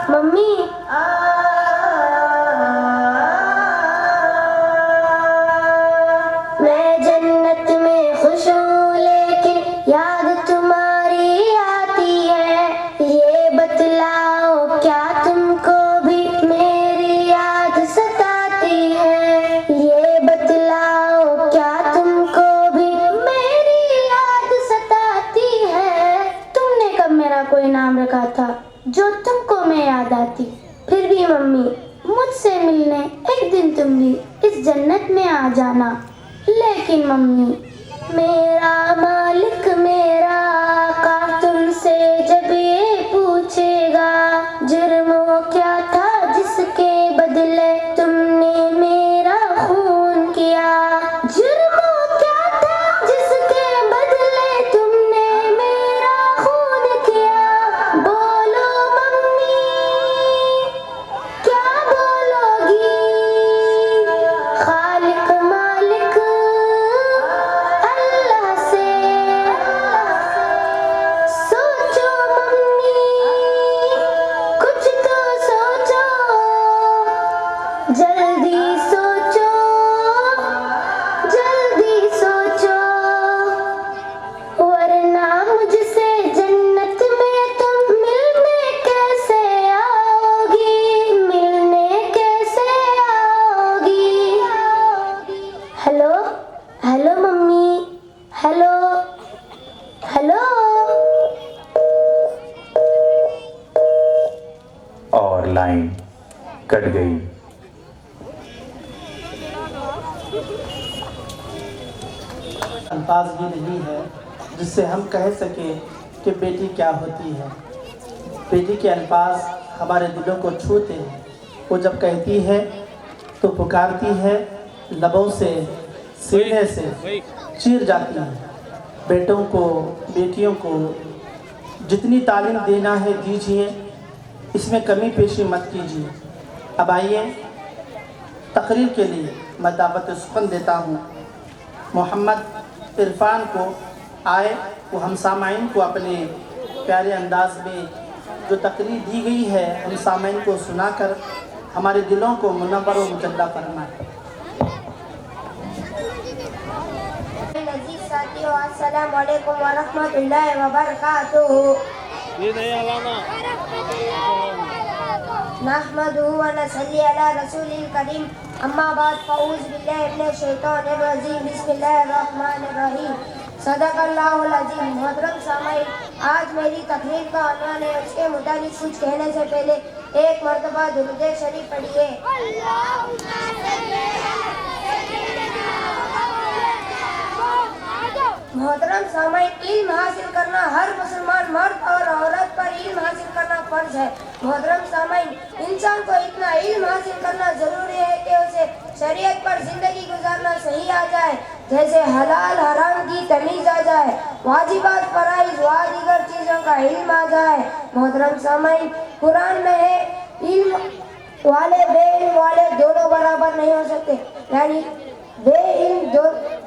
Speaker 4: ممی، میں جنت میں خوش ہوں، لیکن یاد تمہاری آتی ہے. یہ بتلاؤ کیا تم کو بھی میری یاد ستاتی ہے؟ یہ بتلاؤ کیا تم کو بھی میری یاد ستاتی ہے؟ تم نے کب میرا کوئی نام رکھا تھا جو تم کو میں یاد آتی؟ پھر بھی ممی، مجھ سے ملنے ایک دن تم بھی اس جنت میں آ جانا. لیکن ممی، میرا مالک، میرا آقا تم سے جب یہ پوچھے گا، جرم وہ کیا تھا جس کے بدلے تم نے میرا خون کیا؟ جرم وہ کیا تھا جس کے بدلے تم نے میرا خون کیا؟ بولو ممی، کیا بولو گی؟ خالق مالک اللہ سے سوچو ممی، کچھ تو سوچو.
Speaker 6: लाइन कट गई।
Speaker 1: अल्फाज भी नहीं है जिससे हम कह सकें कि बेटी क्या होती है। बेटी के अल्फाज हमारे दिलों को छूते हैं। वो जब कहती है तो पुकारती है, लबों से सीने से चीर जाती है। बेटों को बेटियों को जितनी तालीम देना है दीजिए, इसमें कमी पेशी मत कीजिए। अब आइए तकरीर के लिए मैं दावत सुखन देता हूँ। मोहम्मद इरफान को आए वो हम सामाइन को अपने प्यारे अंदाज में जो तकरीर दी गई है हम सामाइन को सुनाकर हमारे दिलों को मुनव्वर व मुजल्ला फरमाए।
Speaker 4: साथियों, अस्सलाम वालेकुम व रहमतुल्लाहि व बरकातुहू। नहमदुहु व नसल्ली अला रसूलिल करीम। अम्मा बाद फ़ऊज़ बिल्लाहि मिनश शैतानिर रजीम। बिस्मिल्लाहिर रहमानिर रहीम। सदक़ल्लाहुल अज़ीम। मोहतरम सामाईन, आज मेरी तकरीर का अनवान है, उसके मुताबिक कुछ कहने से पहले एक मरतबा दुरूद शरीफ पढ़िए। मोहतरम सामाईन, इल्म हासिल करना हर मुसलमान मर्द और औरत पर इल्म हासिल करना फर्ज है। मोहतरम सामाईन, इंसान को इतना इल्म हासिल करना जरूरी है कि उसे शरीयत पर जिंदगी गुजारना सही आ जाए, जैसे हलाल हराम की तमीज आ जाए, वाजिबात फराइज व दीगर चीज़ों का इल्म आ जाए। मोहतरम सामाईन, कुरान में है इल्म वाले बे इल्म वाले दोनों बराबर नहीं हो सकते, यानी बे इल्म दो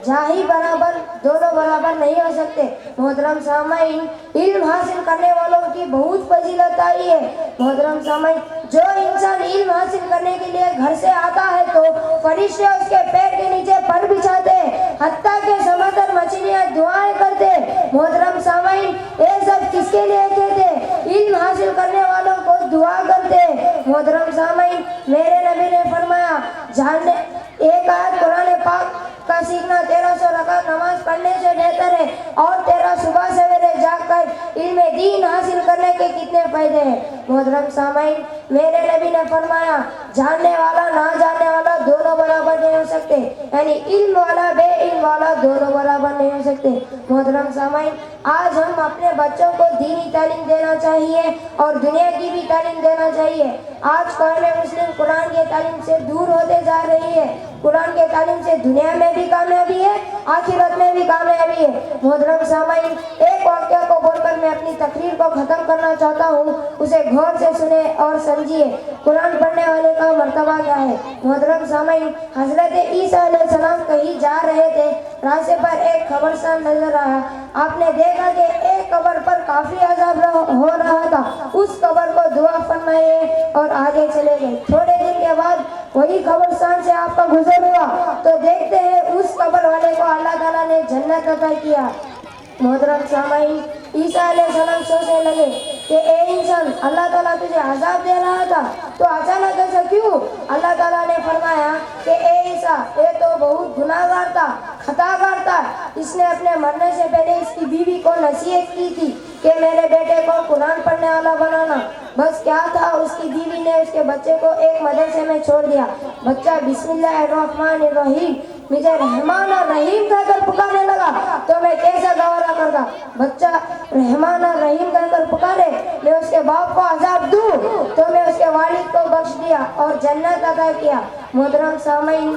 Speaker 4: जाहिल बराबर दोनों बराबर नहीं हो सकते। मोहतरम सामाईन, इल्म हासिल करने वालों की बहुत फजीलत आई है। मोहतरम सामाईन, जो इंसान इल्म हासिल करने के लिए घर से आता है तो फरिश्ते उसके पैर के नीचे पर बिछाते, हत्ता के समंदर मछलियां दुआएं करते। मोहतरम सामाईन, ये सब किसके लिए कहते? इल्म हासिल करने वालों को दुआ करते। मोहतरम सामाईन, मेरे नबी ने फरमाया, जानने एक आयत कुरान पाक का सीखना 1300 रकात नमाज पढ़ने से बेहतर है, और तेरा सुबह सवेरे जाकर इल्म दीन हासिल करने के कितने फायदे हैं। मोहतरम सामाईन, मेरे नबी ने फरमाया, जानने वाला ना जानने वाला दोनों बराबर नहीं हो सकते, यानी इल्म वाला बे इल्म वाला दोनों बराबर नहीं हो सकते। मोहतरम सामाईन, आज हम अपने बच्चों को दीनी तालीम देना चाहिए और दुनिया की भी तालीम देना चाहिए। आज कौम मुस्लिम कुरान के तालीम से दूर होते जा रही है। कुरान के तालीम से दुनिया में भी कामयाबी है, आखिरत में भी कामयाबी है। मोहतरम सामाईन, एक वाक़या को बोलकर मैं अपनी तकरीर को ख़त्म करना चाहता हूँ, उसे गौर से सुने और समझिए। कुरान पढ़ने वाले का मर्तबा क्या है। मोहतरम सामाईन, हज़रत ईसा अलैहिस्सलाम कहीं जा रहे थे, रास्ते पर एक कब्रिस्तान नजर आया। आपने देखा कि एक कब्र पर काफ़ी अज़ाब हो रहा था। उस कब्र को दुआ फरमाए और आगे चले गए। थोड़े दिन के बाद वही कब्रिस्तान से आपका गुजर हुआ तो देखते हैं उस कब्र वाले को अल्लाह ताला ने जन्नत अता किया। मोहतरम सामाईन, ईसा अलैहिस्सलाम सोचने लगे कि ए इंसान, अल्लाह ताला तुझे अजाब दे रहा था तो अचानक ऐसा क्यों? अल्लाह ताला ने फरमाया कि ए ईसा, ये तो बहुत गुनाहगार था, खताकार था। इसने अपने मरने से पहले इसकी बीवी को नसीहत की थी कि मेरे बेटे को कुरान पढ़ने वाला बनाना। बस क्या था, उसकी बीवी ने उसके बच्चे को एक मदरसे में छोड़ दिया। बच्चा बिस्मिल्लाहिर्रहमानिर्रहीम मुझे रहमान और रहीम कहकर पुकारने लगा तो मैं कैसा गवारा करता। बच्चा रहमान और रहीम कहकर पुकारे, मैं उसके बाप को अजाब दूं तो मैं उसके वालिद को बख्श दिया और जन्नत अता किया। मोहतरम सामाईन,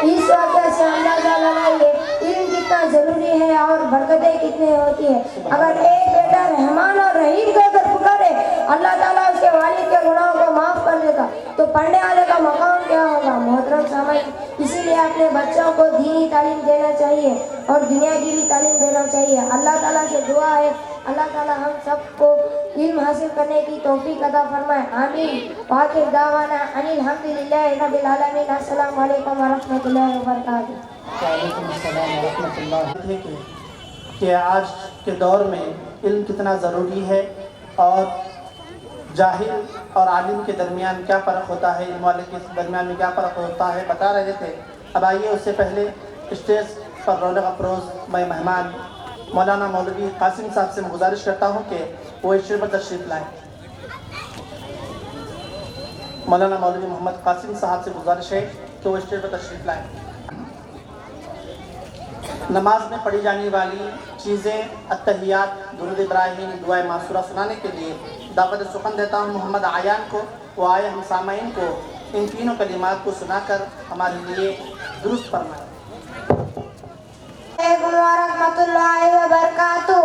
Speaker 4: इस वाक़े से अंदाजा लगाइए इल्म कितना जरूरी है और बरकतें कितनी होती है। अगर एक बेटा रहमान और रहीम कहकर पुकारे, अल्लाह ताला उसके वालिद के गुनाहों को माफ़ कर देता, तो पढ़ने वाले का मकाम क्या होगा। मोहतरम सामाईन, इसीलिए अपने बच्चों को दीनी तालीम देना चाहिए और दुनिया की भी तालीम देना चाहिए। अल्लाह ताला से दुआ है, अल्लाह ताला हम सबको इल्म हासिल करने की तौफीक अता फरमाए। आमीन। वाखिर दावाना अनिल हम्दुलिल्लाहि रब्बिल आलमीन। अस्सलामु अलैकुम व रहमतुल्लाहि व बरकातुहू।
Speaker 1: वालेकुम अस्सलाम व रहमतुल्लाह। कि आज के दौर में इल्म कितना ज़रूरी है और जाहिल और आलिम के दरमियान क्या फ़र्क होता है, इल्म वाले के दरमियान में क्या फ़र्क होता है बता रहे थे। अब आइए उससे पहले स्टेज पर रौनक अफरोज़ मैं मेहमान मौलाना मौलवी कासिम साहब से गुजारिश करता हूँ कि वो स्टेज पर तशरीफ़ लाएँ। مولانا مولوی محمد قاسم صاحب سے گزارش ہے کہ وہ اسٹیج پر تشریف لائیں۔ نماز میں پڑھی جانے والی چیزیں التحیات، درود ابراہیم، دعائے معصورہ سنانے کے لیے دعوت سخن دیتا ہوں محمد عیان کو، وہ آئے ہم سامعین کو ان تینوں کلمات کو سنا کر ہمارے لیے درست فرمائیں۔
Speaker 4: علیکم ورحمۃ اللہ وبرکاتہ۔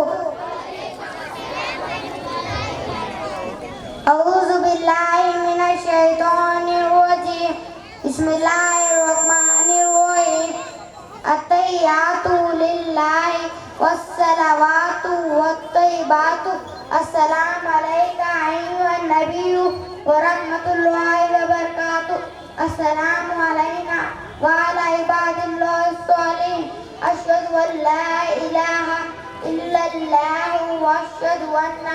Speaker 4: اعوذ باللہ من الشیطان الرجیم، بسم اللہ الرحمن الرحیم۔ التحیات للہ والصلوات والطیبات، السلام علیک ایھا النبی ورحمۃ اللہ وبرکاتہ، السلام علینا وعلی عباد اللہ الصالحین، اشہد ان لا الہ الا اللہ واشہد ان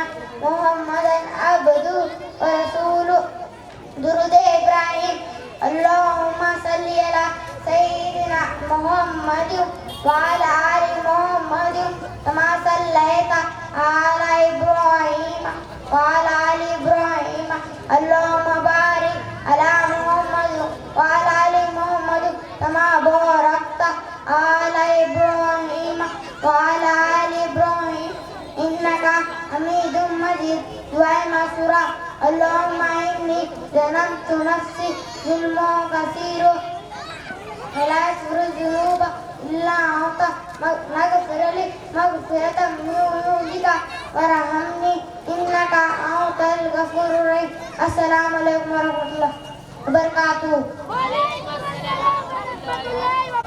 Speaker 4: محمدا عبدہ ورسولہ۔ درود ابراہیم، اللہم صلی علی سیدنا محمد وعلی آل محمد کما صلیت علی ابراہیم وعلی آل ابراہیم، اللہم بارک علی محمد وعلی آل محمد کما بارکت علی ابراہیم وعلی آل ابراہیم انک حمید مجید۔ دعائے معصورہ، اللہم انی ظلمت نفسی ظلما کثیرا ولا یغفر الذنوب الا انت فاغفر لی مغفرۃ من عندک وارحمنی انک انت الغفور الرحیم۔ السلام علیکم ورحمۃ اللہ وبرکاتہ۔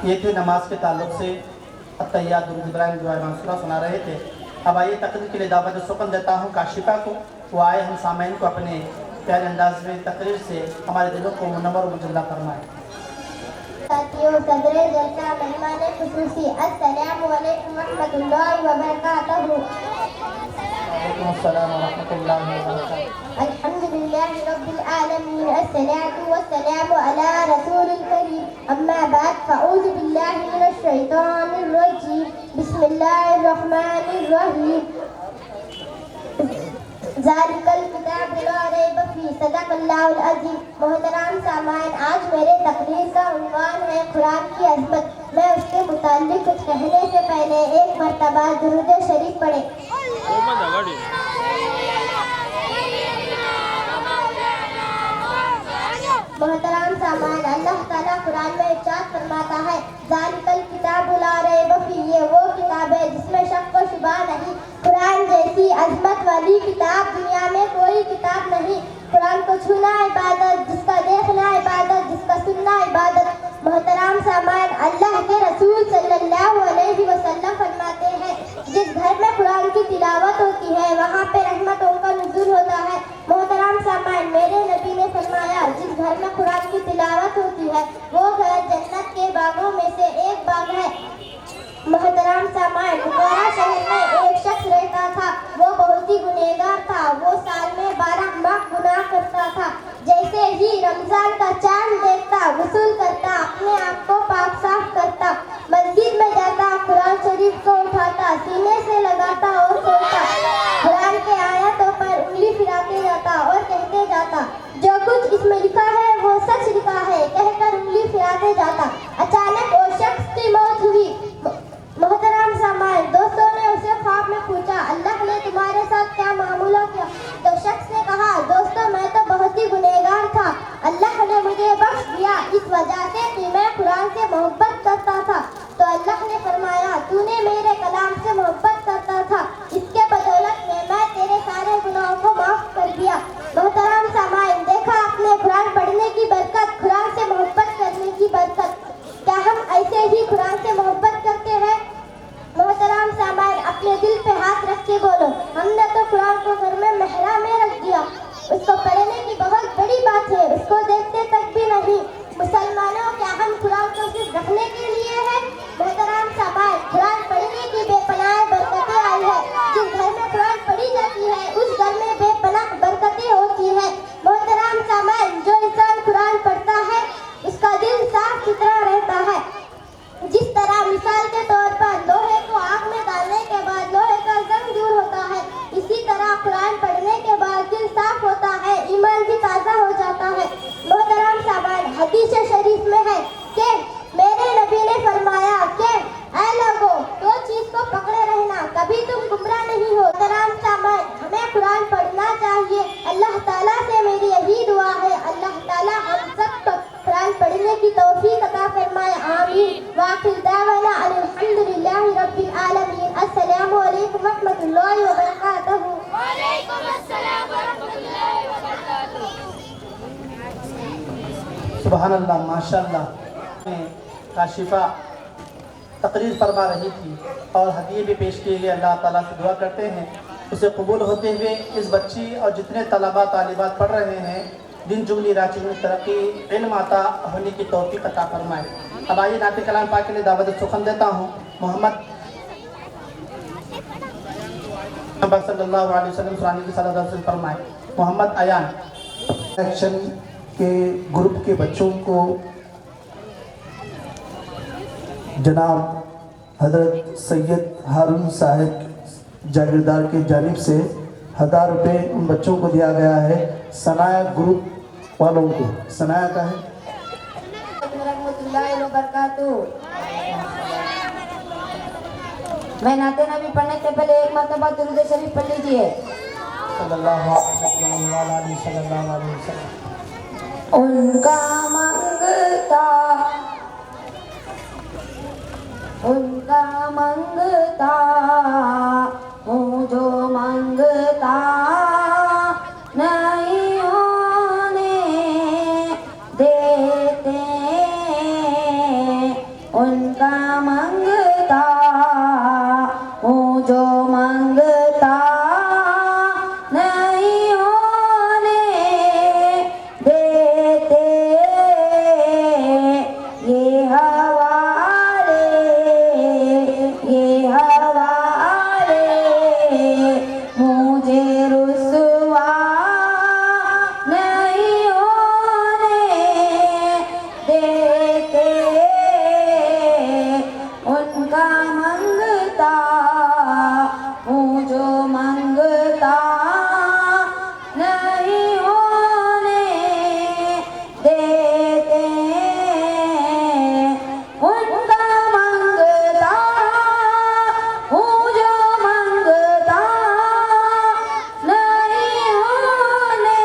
Speaker 1: یہ تھے نماز کے تعلق سے التحیات، درود ابراہیم، دعائے معصورہ سنا رہے تھے۔ اب آئیے تقریر کے لیے دعوت سخن دیتا ہوں کاشفہ کو، وہ آئے ہم سامعین کو اپنے پیارے انداز میں تقریر سے ہمارے دلوں کو منور و مجلہ فرمائیں۔
Speaker 4: ساتھیوں، صدر جلسہ، مہمان خصوصی، السلام علیکم ورحمۃ اللہ وبرکاتہ۔
Speaker 1: وعلیکم السلام ورحمۃ اللہ وبرکاتہ۔
Speaker 4: الحمد لله رب العالمين، الصلاة والسلام على رسول الكريم، أما بعد، فأعوذ بالله من الشيطان الرجيم، بسم الله الرحمن الرحيم۔ ذالک الکتاب لا ریب فیہ، صدق اللہ العظیم۔ محترم سامعین، آج میرے تقریر کا عنوان ہے قرآن کی عظمت۔ میں اس کے متعلق کچھ کہنے سے پہلے ایک مرتبہ درود شریف پڑھیں۔ محترم سامان، اللہ تعالیٰ قرآن میں ارشاد فرماتا ہے، ذالک الکتاب لا ریب فیہ، یہ وہ کتاب ہے جس میں شک و شبہ نہیں۔ قرآن جیسی عظمت والی کتاب دنیا میں کوئی کتاب نہیں۔ قرآن کو چھونا عبادت، جس کا دیکھنا عبادت، جس کا سننا عبادت۔ محترم سامان، اللہ کے رسول صلی اللہ علیہ وسلم فرماتے ہیں، جس گھر میں قرآن کی تلاوت ہوتی ہے وہاں پہ رحمتوں کا نزول ہوتا ہے۔ محترم سامان، میرے نبی نے فرمایا، جس گھر میں قرآن کی تلاوت ہوتی ہے وہ گھر جنت کے باغوں میں سے ایک باغ ہے۔ محترم سامان، بخارا شہر میں ایک شخص رہتا تھا، وہ بہت ہی گنہگار تھا۔ وہ سال میں 12 ماہ گناہ کرتا تھا۔ جیسے ہی رمضان کا چاند دیکھتا، غسل کرتا، اپنے آپ کو پاک صاف کرتا، مسجد میں جاتا، قرآن شریف کو اٹھاتا، سینے سے لگاتا اور کھولتا، قرآن کے آیاتوں پر انگلی پھراتے جاتا اور کہتے جاتا، جو کچھ اس میں لکھا ہے وہ سچ لکھا ہے، کہہ کر انگلی پھراتے جاتا۔ اچانک وہ شخص کی موت ہوئی۔ محترم سامان، دوستوں نے اسے خواب میں پوچھا، اللہ نے تمہارے ساتھ کیا معاملہ کیا؟ تو شخص نے کہا، دوستو، میں تو بہت ہی گنہگار تھا، اللہ نے مجھے بخش دیا اس وجہ سے کہ میں قرآن سے
Speaker 1: सुबहान अल्लाह माशाअल्लाह काशिफा तकरीर फरमा रही थी और हदिये भी पेश किए गए। अल्लाह ताला से दुआ करते हैं उसे कबूल होते हुए इस बच्ची और जितने तलबा तालिबात पढ़ रहे हैं दिन जुगनी रात जुगनी तरक्की इल्म आता होने की तौफीक अता फरमाए। अब आइए नाते कलाम पाक के लिए दावत सुखन देता हूँ। मोहम्मद सल्लल्लाहु अलैहि वसल्लम सुरानी की सलात फरमाए। मोहम्मद अयान
Speaker 7: एक्शन के ग्रुप के बच्चों को जनाब हजरत सैयद हारून साहिब जागीरदार की जानिब से 1000 रुपये उन बच्चों को दिया गया है। सनाया ग्रुप वालों को सनाया का है।
Speaker 5: मैं नाते नबी पढ़ने से पहले एक मरतबा दुरूद शरीफ पढ़ लीजिए।
Speaker 1: सल्लल्लाहु अलैहि वसल्लम।
Speaker 3: उनका मंगता हूँ जो मंगता नहीं होने देते, उनका मंगता हूँ जो मंगता नहीं होने देते। ये हवाले मुझे रुसवा नहीं होने देते, उनका मंगता हूँ जो मंगता नहीं होने देते, उनका मंगता हूँ जो मंगता नहीं होने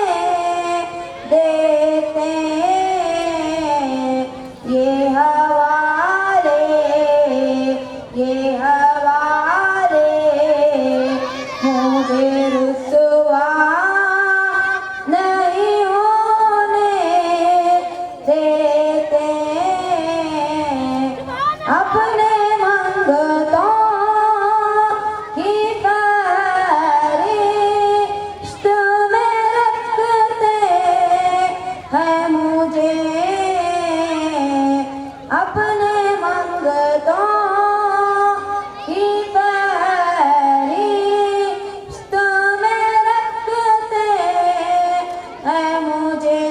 Speaker 3: देते। ये हवाले मुझे रुसवा नहीं होने देते, अपने मंगतों की फरिश्त में रखते हैं मुझे, अपने मंगतों की फरिश्त में रखते हैं मुझे,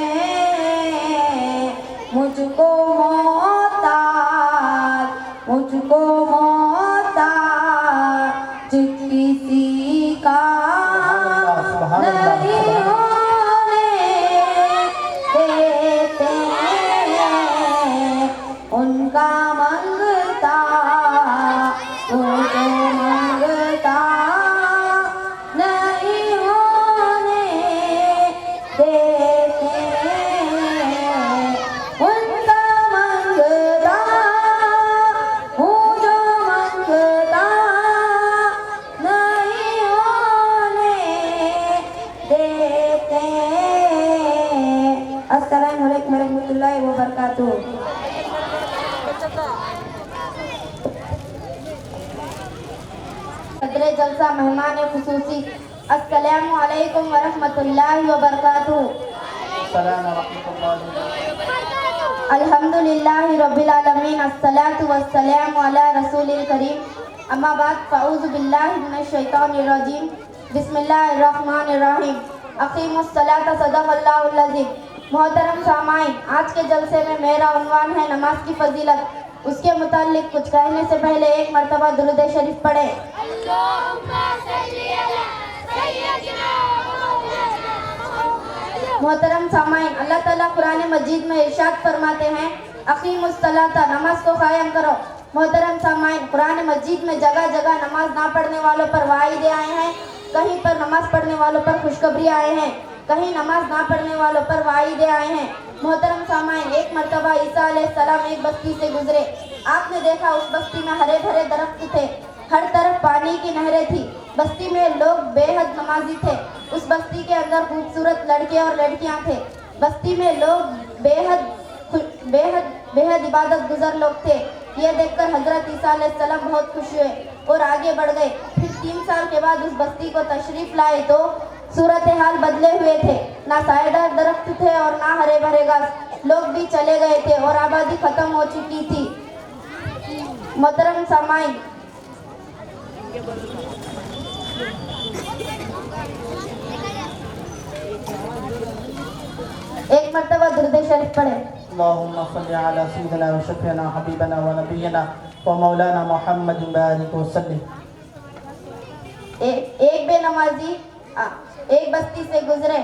Speaker 3: मुझको मोहताज किसी का नहीं होने देते, उनका मंगता हूँ जो मंगता नहीं होने देते, उनका मंगता हूँ जो मंगता नहीं होने देते। अस्सलामु अलैकुम रहमतुल्लाहि व बरकातुहू।
Speaker 4: सदर जलसा मेहमान खुसूसी अस्सलामु अलैकुम व रहमतुल्लाहि व बरकातुहू।
Speaker 1: सलाम व रहमतुल्लाह।
Speaker 4: अल्हम्दुलिल्लाहि रब्बिल आलमीन अस्सलातु वस्सलामु अला रसूलिल करीम। अम्मा बाद फ़अऊज़ु बिल्लाहि मिनश शैतानिर रजीम। बिस्मिल्लाहिर रहमानिर रहीम। अक़ीमुस सलाता सदक़ल्लाहुल अज़ीम। मोहतरम सामाईन, आज के जलसे में मेरा उन्वान है नमाज की फजीलत। उसके मुताल्लिक कुछ कहने से पहले एक मरतबा दुरूद शरीफ पढ़े। मोहतरम सामाईन, अल्लाह ताला कुरान मजीद में इरशाद फरमाते हैं अक़ीमुस सलाता, नमाज को कायम करो। मोहतरम सामाईन, कुरान मजीद में जगह जगह नमाज ना पढ़ने वालों पर वाइदे आए हैं, कहीं पर नमाज पढ़ने वालों पर खुशखबरी आए हैं, कहीं नमाज ना पढ़ने वालों पर वाइदे आए हैं। मोहतरम सामाईन, एक मरतबा ईसा अलैहिस्सलाम एक बस्ती से गुजरे। आपने देखा उस बस्ती में हरे भरे दरख्त थे, हर तरफ पानी की नहरें थी। बस्ती में लोग बेहद नमाजी थे। उस बस्ती के अंदर खूबसूरत लड़के और लड़कियां थे। बस्ती में लोग बेहद
Speaker 5: बेहद इबादत गुजर लोग थे। ये देखकर हजरत ईसा अलैहिस्सलाम बहुत खुश हुए और आगे बढ़ गए। फिर 3 साल के बाद उस बस्ती को तशरीफ लाए तो सूरत हाल बदले हुए थे। ना सायेदार दरख्त थे और ना हरे भरे घास। लोग भी चले गए थे और आबादी खत्म हो चुकी थी। मोहतरम सामाईन, एक मर्तबा दुरूद शरीफ पढ़े।
Speaker 1: अल्लाहुम्मा सल्ली अला सय्यिदिना व शफीना हबीबना व नबियना व मौलाना मुहम्मद बारिक वसल्लम।
Speaker 5: एक बेनमाजी एक बस्ती से गुजरे।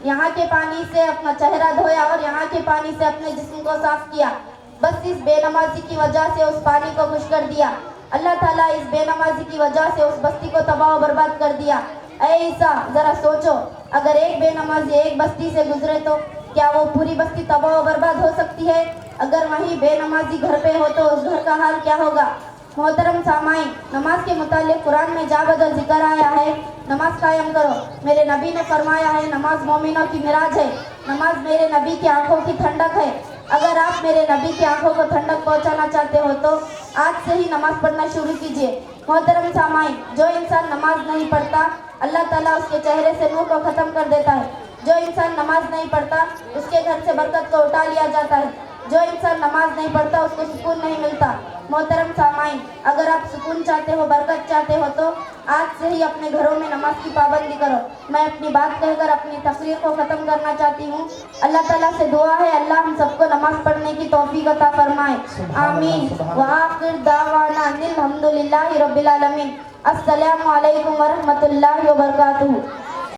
Speaker 5: यहाँ के पानी से अपना चेहरा धोया और यहाँ के पानी से अपने जिस्म को साफ किया। बस इस बेनमाजी की वजह से उस पानी को खुश कर दिया। अल्लाह ताला इस बेनमाजी की वजह से उस बस्ती को तबाह बर्बाद कर दिया। ऐ ईसा, जरा सोचो, अगर एक बेनमाजी एक बस्ती से गुजरे तो क्या वो पूरी बस्ती तबाह बर्बाद हो सकती है? अगर वही बेनमाजी घर पे हो तो उस घर का हाल क्या होगा? मोहतरम सामाईन, नमाज के मुतालिक कुरान में जा बदल जिक्र आया है, नमाज कायम करो। मेरे नबी ने फरमाया है, नमाज मोमिनों की मिराज है। नमाज मेरे नबी की आंखों की ठंडक है। अगर आप मेरे नबी की आंखों को ठंडक पहुंचाना चाहते हो तो आज से ही नमाज पढ़ना शुरू कीजिए। मोहतरम सामाईन, जो इंसान नमाज नहीं पढ़ता अल्लाह ताला उसके चेहरे से नूर को ख़त्म कर देता है। जो इंसान नमाज नहीं पढ़ता उसके घर से बरकत को उठा लिया जाता है। जो इंसान नमाज नहीं पढ़ता उसको सुकून नहीं मिलता। मोहतरम सामाईन, अगर आप सुकून चाहते हो, बरकत चाहते हो तो आज से ही अपने घरों में नमाज की पाबंदी करो। मैं अपनी बात कहकर अपनी तकरीर को ख़त्म करना चाहती हूँ। अल्लाह ताला से दुआ है अल्लाह हम सबको नमाज पढ़ने की तौफीक अता फरमाए। आमीन। व आखिर दावाना अनिल हम्दुलिल्लाहि रब्बिल आलमीन। अस्सलामु अलैकुम व रहमतुल्लाहि व बरकातुहू।